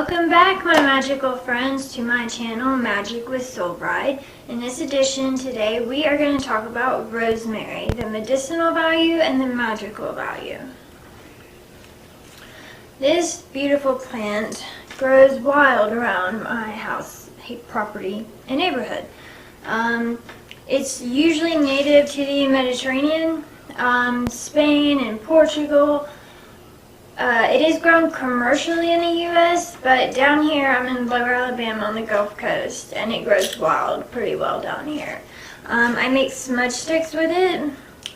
Welcome back, my magical friends, to my channel, Magic with Soul Bride. In this edition today, we are going to talk about rosemary, the medicinal value and the magical value. This beautiful plant grows wild around my house, property, and neighborhood. It's usually native to the Mediterranean, Spain and Portugal. It is grown commercially in the U.S., but down here, I'm in Lower Alabama on the Gulf Coast, and it grows wild pretty well down here. I make smudge sticks with it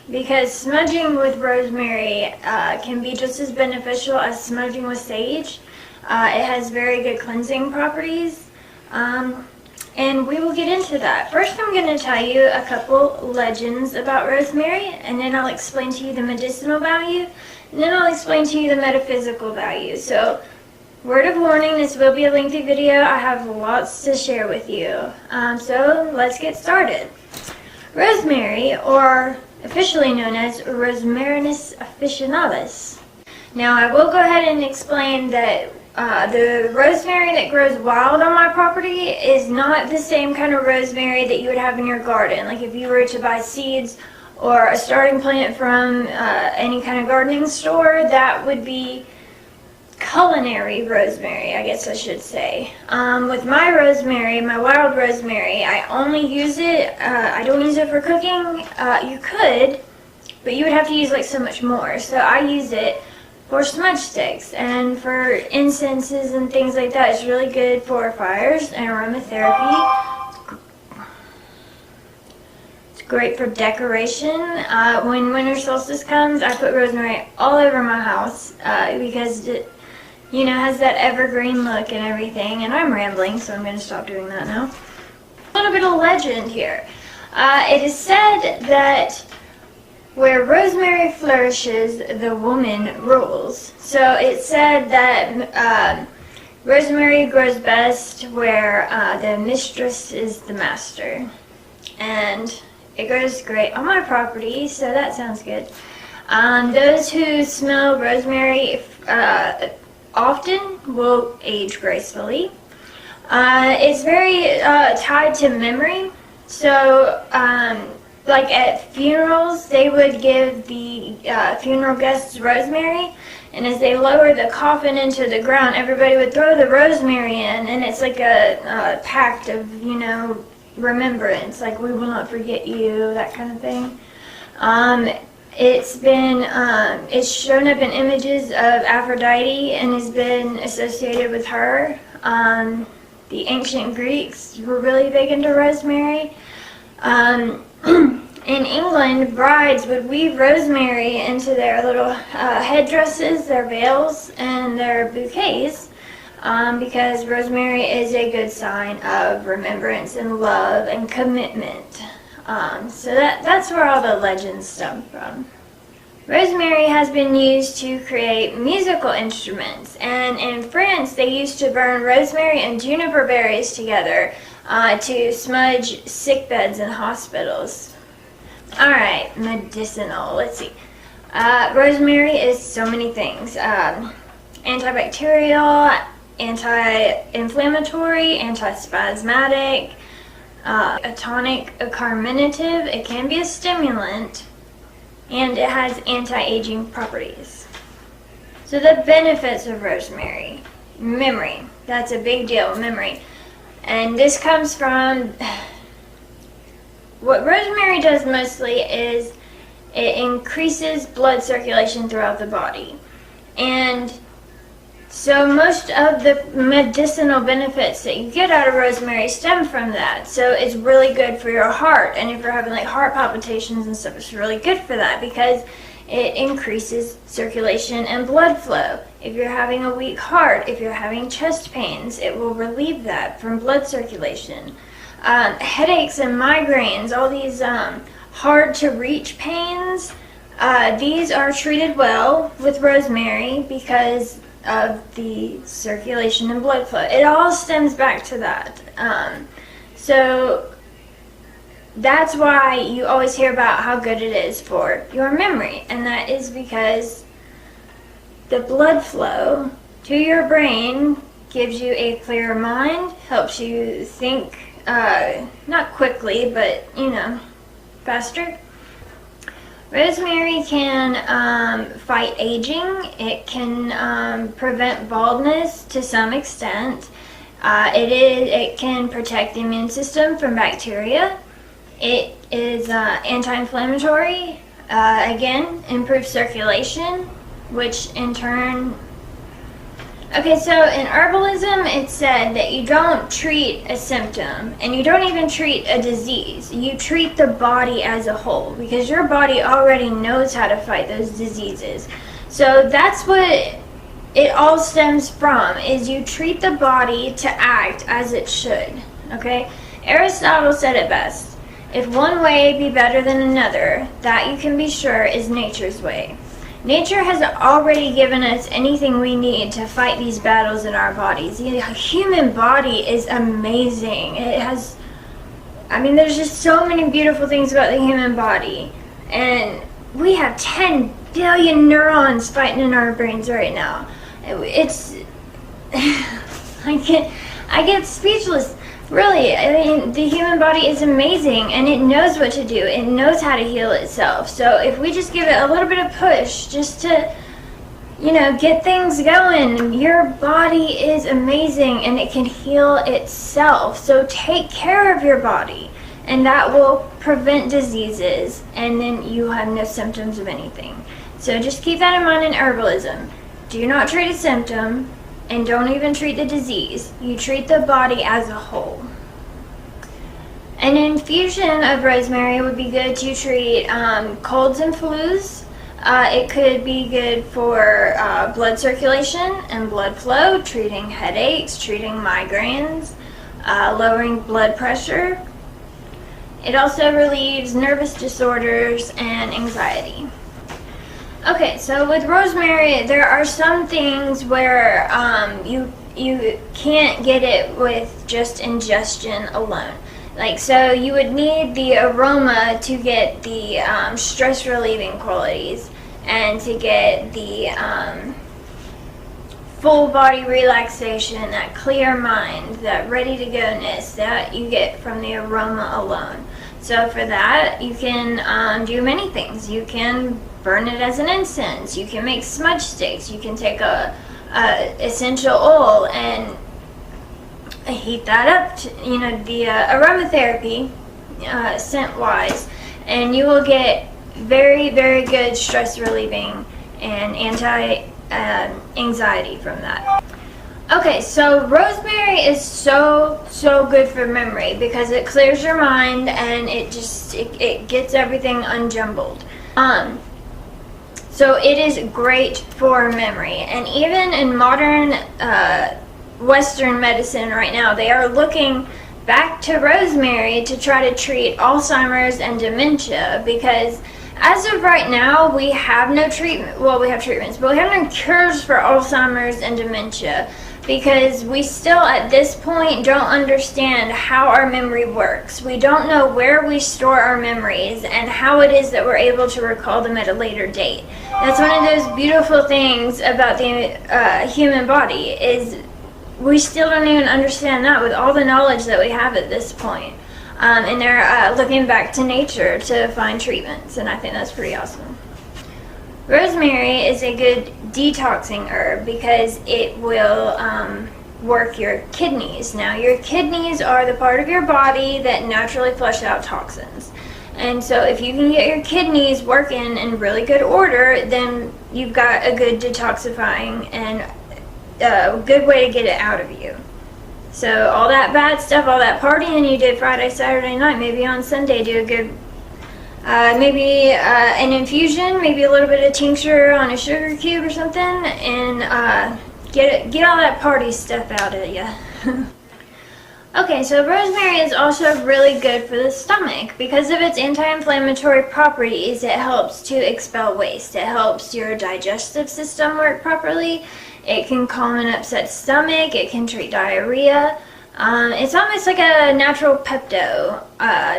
because smudging with rosemary can be just as beneficial as smudging with sage. It has very good cleansing properties, and we will get into that. First, I'm going to tell you a couple legends about rosemary, and then I'll explain to you the medicinal value. And then I'll explain to you the metaphysical value. So, word of warning, this will be a lengthy video. I have lots to share with you. So, let's get started. Rosemary, or officially known as Rosmarinus officinalis. Now, I will go ahead and explain that the rosemary that grows wild on my property is not the same kind of rosemary that you would have in your garden. Like if you were to buy seeds or a starting plant from any kind of gardening store, that would be culinary rosemary, I guess I should say. With my rosemary, my wild rosemary, I only use it, I don't use it for cooking. You could, but you would have to use like so much more. So I use it for smudge sticks and for incenses and things like that. It's really good for fires and aromatherapy. Great for decoration. When winter solstice comes, I put rosemary all over my house because it, has that evergreen look and everything. And I'm rambling, so I'm going to stop doing that now. A little bit of legend here. It is said that where rosemary flourishes, the woman rules. So it's said that rosemary grows best where the mistress is the master. And it grows great on my property, so that sounds good. Those who smell rosemary often will age gracefully. It's very tied to memory. So, like at funerals, they would give the funeral guests rosemary, and as they lower the coffin into the ground, everybody would throw the rosemary in, and it's like a pact of, remembrance, like we will not forget you, that kind of thing. It's shown up in images of Aphrodite and has been associated with her. The ancient Greeks were really big into rosemary. In England, brides would weave rosemary into their little headdresses, their veils, and their bouquets. Because rosemary is a good sign of remembrance and love and commitment. So that's where all the legends stem from. Rosemary has been used to create musical instruments, and in France they used to burn rosemary and juniper berries together to smudge sick beds in hospitals. Alright, medicinal, let's see. Rosemary is so many things. Antibacterial, anti-inflammatory, anti-spasmodic, a tonic, a carminative. It can be a stimulant, and it has anti-aging properties. So the benefits of rosemary. Memory. That's a big deal, memory. And this comes from, what rosemary does mostly is it increases blood circulation throughout the body. And so most of the medicinal benefits that you get out of rosemary stem from that. So it's really good for your heart. And if you're having like heart palpitations and stuff, it's really good for that because it increases circulation and blood flow. If you're having a weak heart, if you're having chest pains, it will relieve that from blood circulation. Headaches and migraines, all these hard to reach pains, these are treated well with rosemary because of the circulation and blood flow. It all stems back to that. So that's why you always hear about how good it is for your memory, and that is because the blood flow to your brain gives you a clearer mind, helps you think, not quickly, but, you know, faster. Rosemary can fight aging. It can prevent baldness to some extent. It can protect the immune system from bacteria. It is anti-inflammatory. Again, improves circulation, which in turn... Okay, so in herbalism, it's said that you don't treat a symptom, and you don't even treat a disease. You treat the body as a whole, because your body already knows how to fight those diseases. So that's what it all stems from, is you treat the body to act as it should, okay? Aristotle said it best. If one way be better than another, that you can be sure is nature's way. Nature has already given us anything we need to fight these battles in our bodies. The human body is amazing. It has, I mean, there's just so many beautiful things about the human body. And we have 10 billion neurons fighting in our brains right now. It's, I get speechless. Really, I mean, the human body is amazing, and it knows what to do. It knows how to heal itself. So if we just give it a little bit of push, just to, you know, get things going, your body is amazing, and it can heal itself. So take care of your body, and that will prevent diseases, and then you have no symptoms of anything. So just keep that in mind in herbalism. Do not treat a symptom, and don't even treat the disease. You treat the body as a whole. An infusion of rosemary would be good to treat colds and flus. It could be good for blood circulation and blood flow, treating headaches, treating migraines, lowering blood pressure. It also relieves nervous disorders and anxiety. Okay, so with rosemary, there are some things where you can't get it with just ingestion alone. Like, so you would need the aroma to get the stress relieving qualities, and to get the full body relaxation, that clear mind, that ready to go-ness that you get from the aroma alone. So for that, you can do many things. You can burn it as an incense. You can make smudge sticks. You can take a essential oil and heat that up to, you know, the aromatherapy scent-wise, and you will get very, very good stress relieving and anti-anxiety from that. Okay, so rosemary is so good for memory, because it clears your mind, and it gets everything unjumbled. So it is great for memory, and even in modern Western medicine right now, they are looking back to rosemary to try to treat Alzheimer's and dementia, because as of right now, we have no treatment. Well, we have treatments, but we have no cures for Alzheimer's and dementia, because we still at this point don't understand how our memory works. We don't know where we store our memories and how it is that we're able to recall them at a later date. That's one of those beautiful things about the human body, is we still don't even understand that with all the knowledge that we have at this point. And they're looking back to nature to find treatments, and I think that's pretty awesome. Rosemary is a good detoxing herb because it will work your kidneys. Now, your kidneys are the part of your body that naturally flush out toxins. And so if you can get your kidneys working in really good order, then you've got a good detoxifying and a good way to get it out of you. So all that bad stuff, all that partying you did Friday, Saturday night, maybe on Sunday do a good, maybe an infusion, maybe a little bit of tincture on a sugar cube or something, and get all that party stuff out of you. Okay, so rosemary is also really good for the stomach. Because of its anti-inflammatory properties, it helps to expel waste. It helps your digestive system work properly. It can calm an upset stomach. It can treat diarrhea. It's almost like a natural Pepto.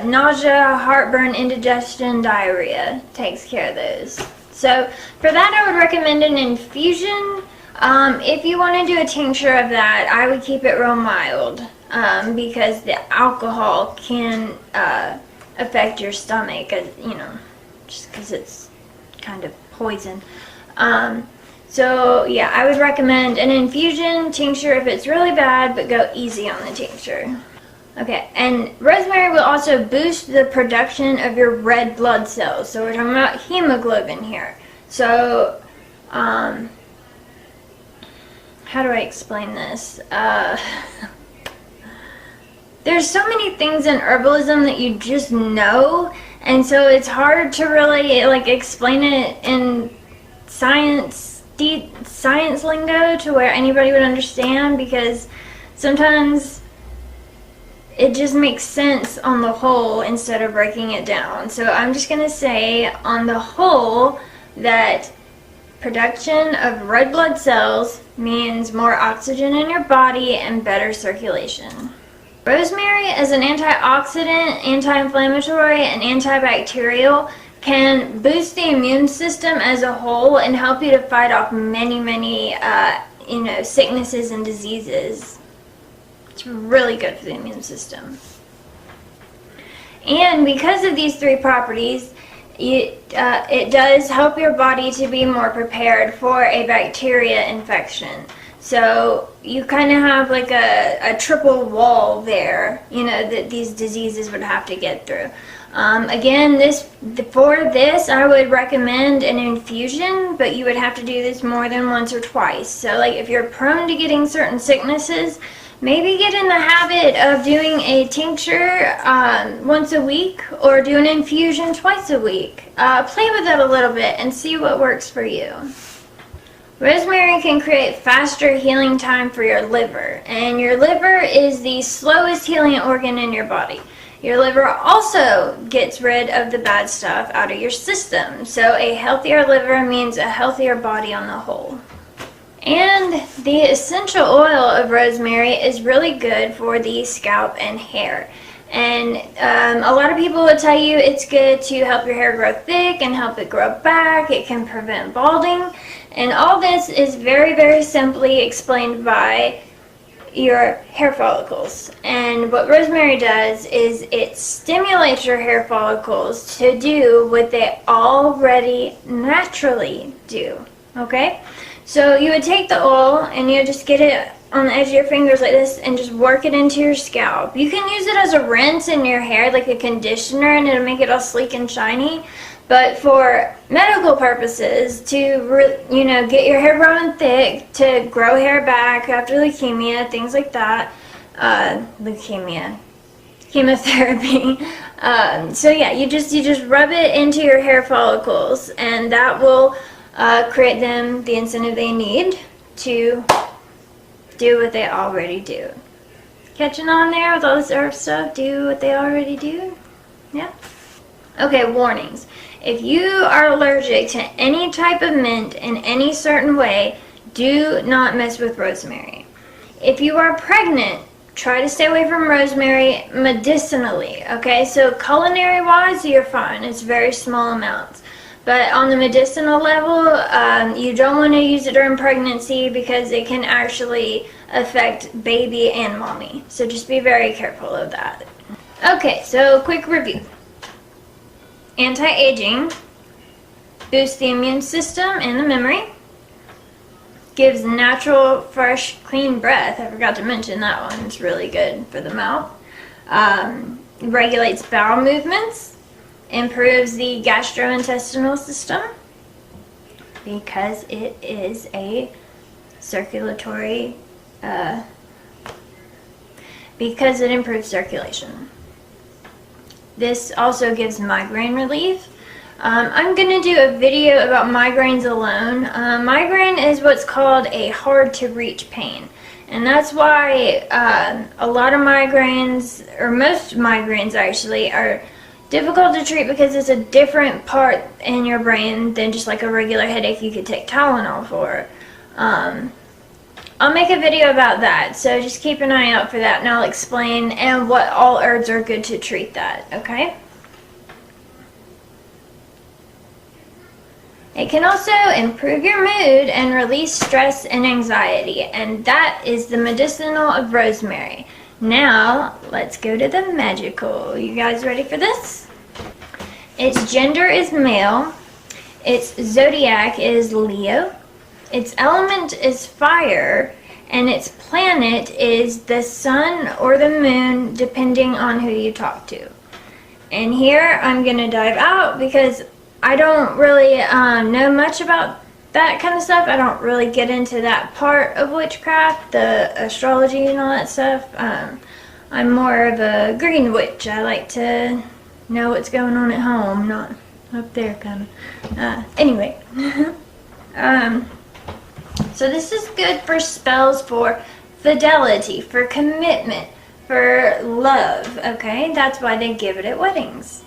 Nausea, heartburn, indigestion, diarrhea. Takes care of those. So for that, I would recommend an infusion. If you want to do a tincture of that, I would keep it real mild, because the alcohol can affect your stomach, you know, just because it's kind of poison. So yeah, I would recommend an infusion tincture if it's really bad, but go easy on the tincture. Okay, and rosemary will also boost the production of your red blood cells. So we're talking about hemoglobin here. So, how do I explain this? There's so many things in herbalism that you just know, and so it's hard to really like explain it in science lingo to where anybody would understand, because sometimes it just makes sense on the whole instead of breaking it down. So I'm just going to say on the whole that production of red blood cells means more oxygen in your body and better circulation. Rosemary as an antioxidant, anti-inflammatory, and antibacterial can boost the immune system as a whole and help you to fight off many sicknesses and diseases. It's really good for the immune system. And because of these three properties, it does help your body to be more prepared for a bacteria infection. So you kind of have like a triple wall there, you know, that these diseases would have to get through. Again, for this, I would recommend an infusion, but you would have to do this more than once or twice. So like if you're prone to getting certain sicknesses, maybe get in the habit of doing a tincture once a week or do an infusion twice a week. Play with it a little bit and see what works for you. Rosemary can create faster healing time for your liver, and your liver is the slowest healing organ in your body. Your liver also gets rid of the bad stuff out of your system, so a healthier liver means a healthier body on the whole. And the essential oil of rosemary is really good for the scalp and hair. And a lot of people will tell you it's good to help your hair grow thick and help it grow back. It can prevent balding. And all this is very, very simply explained by your hair follicles. And what rosemary does is it stimulates your hair follicles to do what they already naturally do. Okay? So you would take the oil and you would just get it on the edge of your fingers like this and just work it into your scalp. You can use it as a rinse in your hair, like a conditioner, and it'll make it all sleek and shiny. But for medical purposes, to get your hair growing thick, to grow hair back after leukemia, things like that, chemotherapy. So yeah, you just rub it into your hair follicles, and that will create them the incentive they need to do what they already do. Catching on there with all this herb stuff? Do what they already do? Yeah? Okay, warnings. If you are allergic to any type of mint in any certain way, do not mess with rosemary. If you are pregnant, try to stay away from rosemary medicinally, okay? So culinary-wise, you're fine. It's very small amounts. But on the medicinal level, you don't want to use it during pregnancy because it can actually affect baby and mommy. So just be very careful of that. Okay, so quick review. Anti-aging, boosts the immune system and the memory, gives natural, fresh, clean breath. I forgot to mention that one. It's really good for the mouth. Regulates bowel movements, improves the gastrointestinal system because it is a circulatory, because it improves circulation. This also gives migraine relief. I'm going to do a video about migraines alone. Migraine is what's called a hard to reach pain. And that's why a lot of migraines, or most migraines actually, are difficult to treat because it's a different part in your brain than just like a regular headache you could take Tylenol for. I'll make a video about that, so just keep an eye out for that, and I'll explain and what all herbs are good to treat that, okay? It can also improve your mood and release stress and anxiety, and that is the medicinal of rosemary. Now, let's go to the magical. You guys ready for this? Its gender is male. Its zodiac is Leo. Its element is fire. And its planet is the sun or the moon, depending on who you talk to. And here I'm going to dive out because I don't really know much about that kind of stuff. I don't really get into that part of witchcraft, the astrology and all that stuff. I'm more of a green witch. I like to know what's going on at home, not up there kind of. Anyway. So this is good for spells for fidelity, for commitment, for love, okay? That's why they give it at weddings.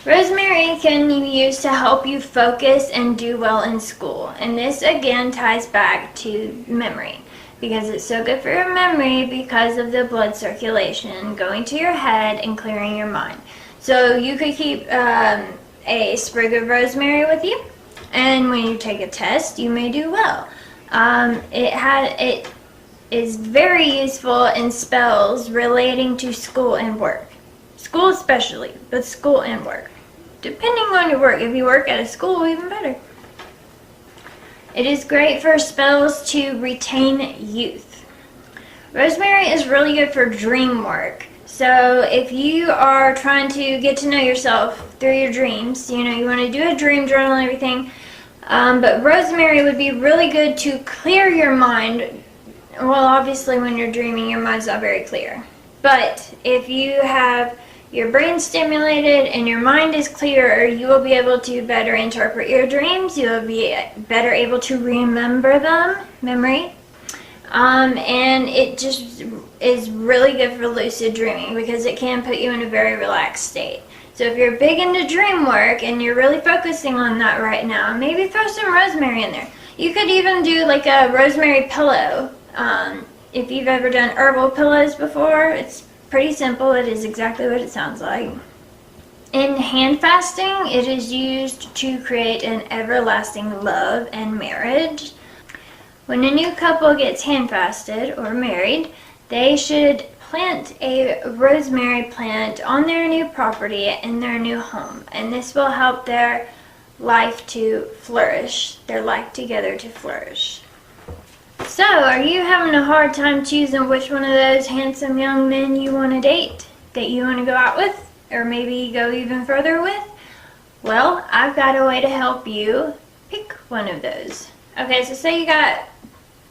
Rosemary can you use to help you focus and do well in school. And this again ties back to memory, because it's so good for your memory because of the blood circulation going to your head and clearing your mind. So you could keep a sprig of rosemary with you, and when you take a test, you may do well. It is very useful in spells relating to school and work. School especially, but school and work. Depending on your work. If you work at a school, even better. It is great for spells to retain youth. Rosemary is really good for dream work. So if you are trying to get to know yourself through your dreams, you know, you want to do a dream journal and everything, but rosemary would be really good to clear your mind. Well, obviously when you're dreaming, your mind's not very clear. But if you have your brain stimulated and your mind is clearer, you will be able to better interpret your dreams. You will be better able to remember them, memory. And it just is really good for lucid dreaming because it can put you in a very relaxed state. So if you're big into dream work and you're really focusing on that right now, maybe throw some rosemary in there. You could even do like a rosemary pillow. If you've ever done herbal pillows before, it's pretty simple. It is exactly what it sounds like. In hand fasting, it is used to create an everlasting love and marriage. When a new couple gets hand fasted or married, they should plant a rosemary plant on their new property in their new home, and this will help their life to flourish, their life together to flourish. So, are you having a hard time choosing which one of those handsome young men you want to date, that you want to go out with, or maybe go even further with? Well, I've got a way to help you pick one of those. Okay, so say you got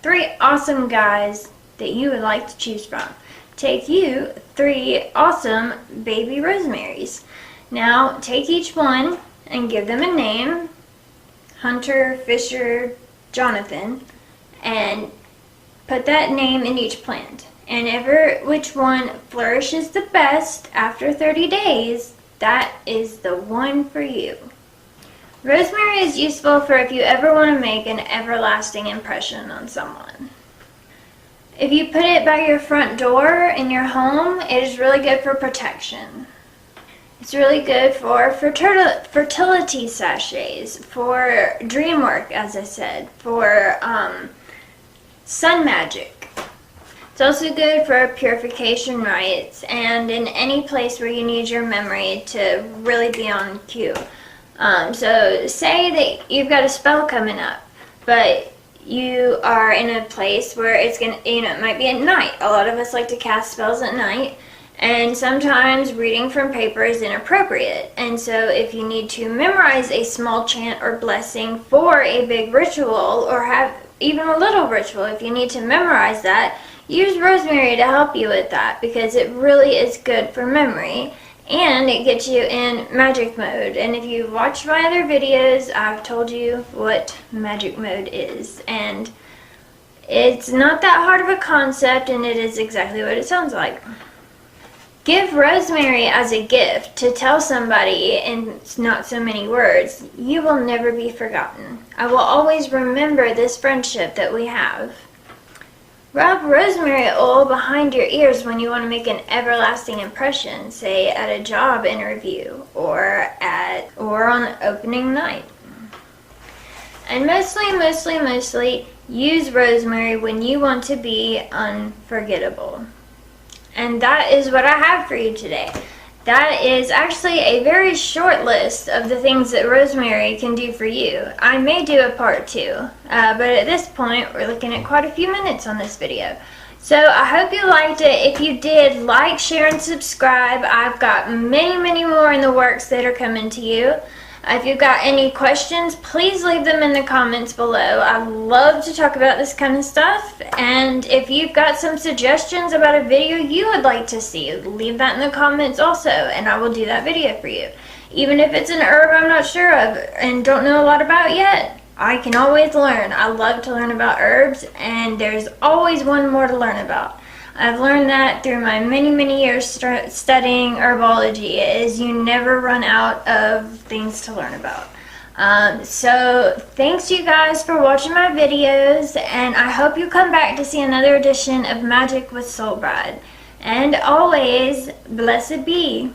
3 awesome guys that you would like to choose from. Take you 3 awesome baby rosemaries. Now, take each one and give them a name, Hunter, Fisher, Jonathan, and put that name in each plant. And which one flourishes the best after 30 days, that is the one for you. Rosemary is useful for if you ever want to make an everlasting impression on someone. If you put it by your front door in your home, it is really good for protection. It's really good for fertility sachets, for dream work, as I said, for sun magic. It's also good for purification rites and in any place where you need your memory to really be on cue. So say that you've got a spell coming up, but you are in a place where it's going to, it might be at night. A lot of us like to cast spells at night, and sometimes reading from paper is inappropriate. And so if you need to memorize a small chant or blessing for a big ritual, or have even a little ritual, if you need to memorize that, use rosemary to help you with that, because it really is good for memory. And it gets you in magic mode. And if you've watched my other videos, I've told you what magic mode is. And it's not that hard of a concept, and it is exactly what it sounds like. Give rosemary as a gift to tell somebody in not so many words. You will never be forgotten. I will always remember this friendship that we have. Rub rosemary oil behind your ears when you want to make an everlasting impression, say at a job interview or on opening night. And mostly use rosemary when you want to be unforgettable. And that is what I have for you today. That is actually a very short list of the things that rosemary can do for you. I may do a part 2, but at this point we're looking at quite a few minutes on this video. So I hope you liked it. If you did, like, share, and subscribe. I've got many more in the works that are coming to you. If you've got any questions, please leave them in the comments below. I love to talk about this kind of stuff. And if you've got some suggestions about a video you would like to see, leave that in the comments also, and I will do that video for you. Even if it's an herb I'm not sure of and don't know a lot about yet, I can always learn. I love to learn about herbs, and there's always one more to learn about. I've learned that through my many years studying herbology, is you never run out of things to learn about. So thanks you guys for watching my videos, and I hope you come back to see another edition of Magic with Soul Bride. And always, blessed be.